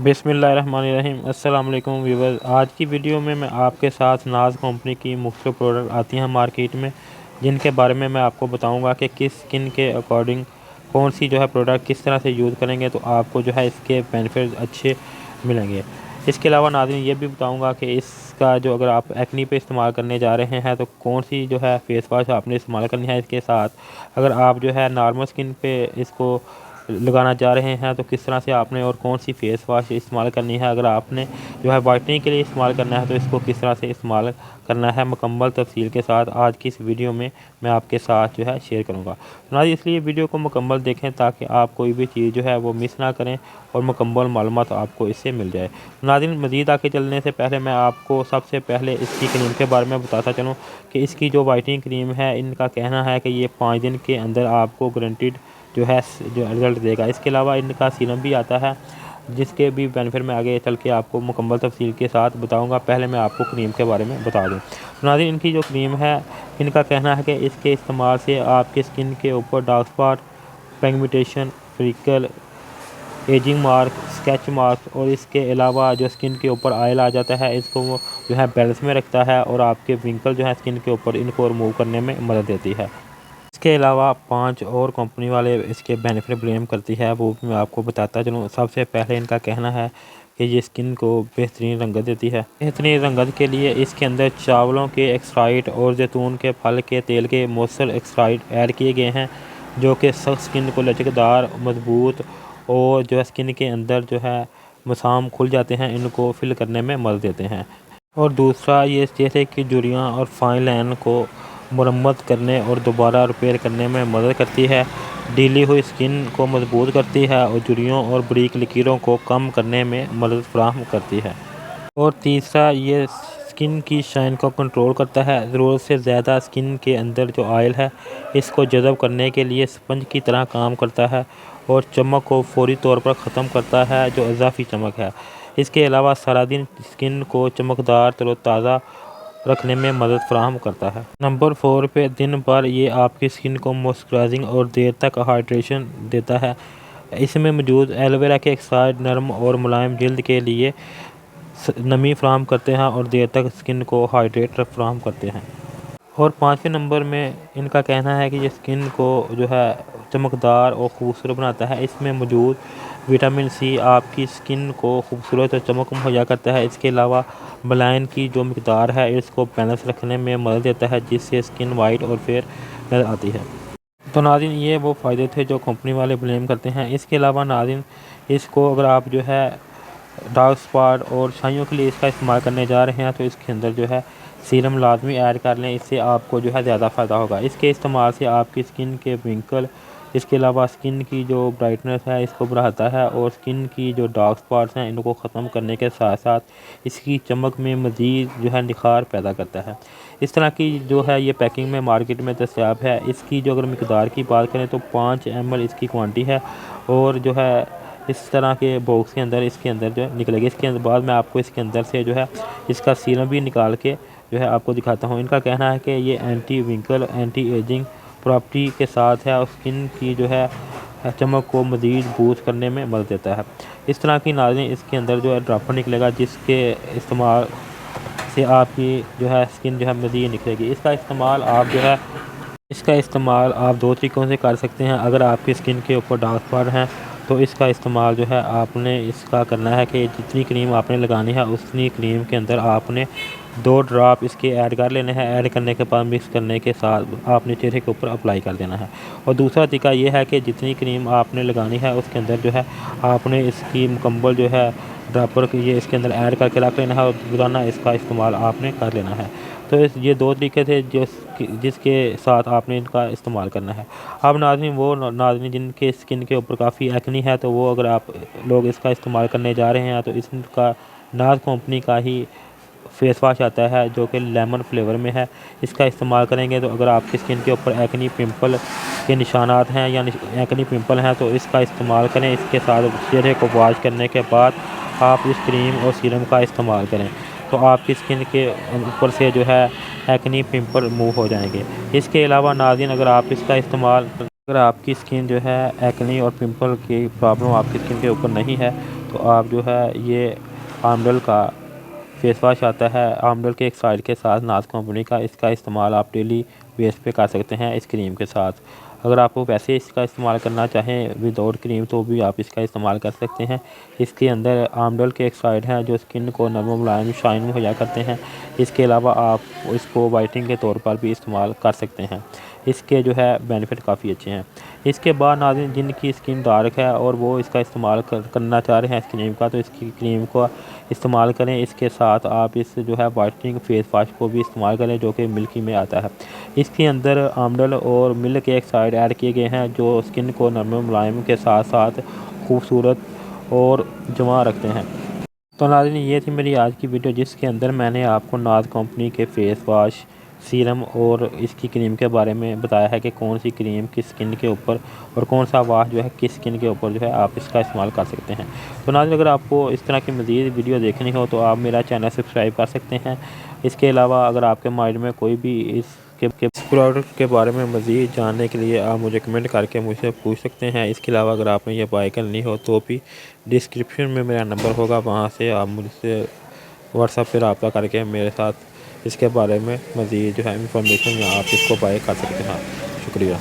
बिस्मिल्लाहिर्रहमानिर्रहीम। अस्सलाम वालेकुम व्यूअर्स। आज की वीडियो में मैं आपके साथ नाज कंपनी की मुख्तलिफ प्रोडक्ट आती हैं मार्केट में, जिनके बारे में मैं आपको बताऊंगा कि किस स्किन के अकॉर्डिंग कौन सी प्रोडक्ट किस तरह से यूज़ करेंगे तो आपको इसके बेनिफिट अच्छे मिलेंगे। इसके अलावा नाज़रीन ये भी बताऊंगा कि इसका अगर आप एक्नी पे इस्तेमाल करने जा रहे हैं तो कौन सी फेस वाश आपने इस्तेमाल करनी है। इसके साथ अगर आप नॉर्मल स्किन पे इसको लगाना चाह रहे हैं तो किस तरह से आपने और कौन सी फेस वाश इस्तेमाल करनी है। अगर आपने वाइटनिंग के लिए इस्तेमाल करना है तो इसको किस तरह से इस्तेमाल करना है, मुकम्मल तफसील के साथ आज की इस वीडियो में मैं आपके साथ शेयर करूँगा। ना इसलिए वीडियो को मुकम्मल देखें ताकि आप कोई भी चीज़ वो मिस ना करें और मुकम्मल मालूमात आपको इससे मिल जाए। नाज़रीन मज़ीद आगे चलने से पहले मैं आपको सबसे पहले इसकी क्रीम के बारे में बताता चलूँ कि इसकी वाइटनिंग क्रीम है, इनका कहना है कि ये 5 दिन के अंदर आपको गारंटीड रिज़ल्ट देगा। इसके अलावा इनका सीरम भी आता है जिसके भी बेनिफिट मैं आगे चल के आपको मुकम्मल तफसील के साथ बताऊंगा। पहले मैं आपको क्रीम के बारे में बता दूं। नाज़रीन इनकी क्रीम है, इनका कहना है कि इसके इस्तेमाल से आपके स्किन के ऊपर dark spot, pigmentation, fickle, ageing mark, sketch mark और इसके अलावा स्किन के ऊपर ऑयल आ जाता है इसको वो बैलेंस में रखता है और आपके विंकल स्किन के ऊपर इनको रिमूव करने में मदद देती है। इसके अलावा 5 और कंपनी वाले इसके बेनिफिट ब्लेम करती है, वो भी मैं आपको बताता चलूँ। सबसे पहले इनका कहना है कि ये स्किन को बेहतरीन रंगत देती है। बेहतरीन रंगत के लिए इसके अंदर चावलों के एक्सट्राइड और जैतून के फल के तेल के मौसर एक्सट्राइड ऐड किए गए हैं, जो कि सख्त स्किन को लचकदार, मजबूत और स्किन के अंदर मसाम खुल जाते हैं, इनको फिल करने में मदद देते हैं। और दूसरा ये जैसे कि झुर्रियाँ और फाइन लाइन को मरम्मत करने और दोबारा रिपेयर करने में मदद करती है, ढीली हुई स्किन को मजबूत करती है और झुर्रियों और बारीक लकीरों को कम करने में मदद फराहम करती है। और तीसरा ये स्किन की शाइन को कंट्रोल करता है। ज़रूरत से ज़्यादा स्किन के अंदर ऑयल है इसको जज़ब करने के लिए स्पंज की तरह काम करता है और चमक को फौरी तौर पर ख़त्म करता है जो इजाफी चमक है। इसके अलावा सारा दिन स्किन को चमकदार तरोताज़ा रखने में मदद फराहम करता है। नंबर 4 पे दिन भर ये आपकी स्किन को मॉइस्चराइजिंग और देर तक हाइड्रेशन देता है। इसमें मौजूद एलोवेरा के एक्सट्रैक्ट नरम और मुलायम जल्द के लिए नमी फराहम करते हैं और देर तक स्किन को हाइड्रेट फराहम करते हैं। और 5वें नंबर में इनका कहना है कि ये स्किन को चमकदार और ख़ूबसूरत बनाता है। इसमें मौजूद विटामिन सी आपकी स्किन को खूबसूरत और चमक मुहैया करता है। इसके अलावा मेलानिन की मकदार है इसको बैलेंस रखने में मदद देता है, जिससे स्किन वाइट और फेयर नज़र आती है। तो नाज़रीन ये वो फ़ायदे थे जो कंपनी वाले ब्लेम करते हैं। इसके अलावा नाज़रीन इसको अगर आप डार्क स्पॉट और छाइयों के लिए इसका इस्तेमाल करने जा रहे हैं तो इसके अंदर सीरम लाजमी ऐड कर लें, इससे आपको ज़्यादा फ़ायदा होगा। इसके इस्तेमाल से आपकी स्किन के विंकल, इसके अलावा स्किन की ब्राइटनेस है इसको बढ़ाता है और स्किन की डार्क स्पॉट्स हैं इनको ख़त्म करने के साथ साथ इसकी चमक में मज़ीद निखार पैदा करता है। इस तरह की ये पैकिंग में मार्केट में दस्तयाब है। इसकी अगर मकदार की बात करें तो 5 ml इसकी क्वांटिटी है और इस तरह के बॉक्स के अंदर इसके अंदर निकलेगी। इसके बाद मैं आपको इसके अंदर से इसका सीरम भी निकाल के आपको दिखाता हूँ। इनका कहना है कि ये एंटी विंकल, एंटी एजिंग प्रॉपर्टी के साथ है और स्किन की चमक को मज़ीद बूस्ट करने में मदद देता है। इस तरह की नाज़रीन इसके अंदर ड्रॉपर निकलेगा जिसके इस्तेमाल से आपकी स्किन मज़ीद निकलेगी। इसका इस्तेमाल आप 2 तरीक़ों से कर सकते हैं। अगर आपकी स्किन के ऊपर डार्क स्पॉट हैं तो इसका इस्तेमाल आपने इसका करना है कि जितनी क्रीम आपने लगानी है उतनी क्रीम के अंदर आपने 2 ड्रॉप इसके ऐड कर लेने हैं। ऐड करने के बाद मिक्स करने के साथ आपने चेहरे के ऊपर अप्लाई कर देना है। और दूसरा तरीका ये है कि जितनी क्रीम आपने लगानी है उसके अंदर आपने इसकी मुकम्मल ड्रॉपर ये इसके अंदर ऐड करके रख लेना है और रोज़ाना इसका इस्तेमाल आपने कर लेना है। तो ये 2 तरीके थे जिसके साथ आपने इनका इस्तेमाल करना है। अब नाज़रीन जिनके स्किन के ऊपर काफ़ी एक्नी है तो वो अगर आप लोग इसका इस्तेमाल करने जा रहे हैं तो इसका नाज कंपनी का ही फेस वाश आता है जो कि लेमन फ्लेवर में है। इसका इस्तेमाल करेंगे तो अगर आपकी स्किन के ऊपर एक्नी पिंपल के निशानात हैं या एक्नी पिंपल हैं तो इसका इस्तेमाल करें। इसके साथ चेहरे को वॉश करने के बाद आप इस क्रीम और सीरम का इस्तेमाल करें तो आपकी स्किन के ऊपर से एक्नी पिंपल रिमूव हो जाएंगे। इसके अलावा नाज़रीन अगर आपकी स्किन एक्नी और पिंपल की प्रॉब्लम आपकी स्किन के ऊपर नहीं है तो आप जो है ये आमडल का फेस वाश आता है, आमडल के एक साइड के साथ नाज कंपनी का, इसका इस्तेमाल आप डेली बेस पे कर सकते हैं इस क्रीम के साथ। अगर आप वैसे इसका इस्तेमाल करना चाहें विदाउट क्रीम तो भी आप इसका इस्तेमाल कर सकते हैं। इसके अंदर आमडल के एक साइड है जो स्किन को नरम मुलायम शाइन मुहैया करते हैं। इसके अलावा आप इसको वाइटनिंग के तौर पर भी इस्तेमाल कर सकते हैं। इसके जो है बेनिफिट काफ़ी अच्छे हैं। इसके बाद नाज़रीन जिनकी स्किन डार्क है और वो इसका इस्तेमाल करना चाह रहे हैं इस क्रीम का, तो इसकी क्रीम को इस्तेमाल करें। इसके साथ आप इस जो है वाइटनिंग फेस वाश को भी इस्तेमाल करें जो कि मिल्की में आता है। इसके अंदर आमडल और मिल्क एक साइड ऐड किए गए हैं जो स्किन को नरम मुलायम के साथ साथ खूबसूरत और जवां रखते हैं। तो नाज़रीन ये थी मेरी आज की वीडियो जिसके अंदर मैंने आपको नाज कंपनी के फेस वाश, सीरम और इसकी क्रीम के बारे में बताया है कि कौन सी क्रीम किस स्किन के ऊपर और कौन सा वाश जो है किस स्किन के ऊपर जो है आप इसका इस्तेमाल कर सकते हैं। तो नाज़रीन अगर आपको इस तरह की मज़ीद वीडियो देखनी हो तो आप मेरा चैनल सब्सक्राइब कर सकते हैं। इसके अलावा अगर आपके माइंड में कोई भी इस प्रोडक्ट के बारे में मज़ीद जानने के लिए आप मुझे कमेंट करके मुझसे पूछ सकते हैं। इसके अलावा अगर आपने ये बाय करनी हो तो भी डिस्क्रिप्शन में मेरा नंबर होगा, वहाँ से आप मुझसे व्हाट्सएप पर रब्ता करके मेरे साथ इसके बारे में मज़ीद जो है इंफॉर्मेशन या आप इसको बाय कर सकते हैं। शुक्रिया।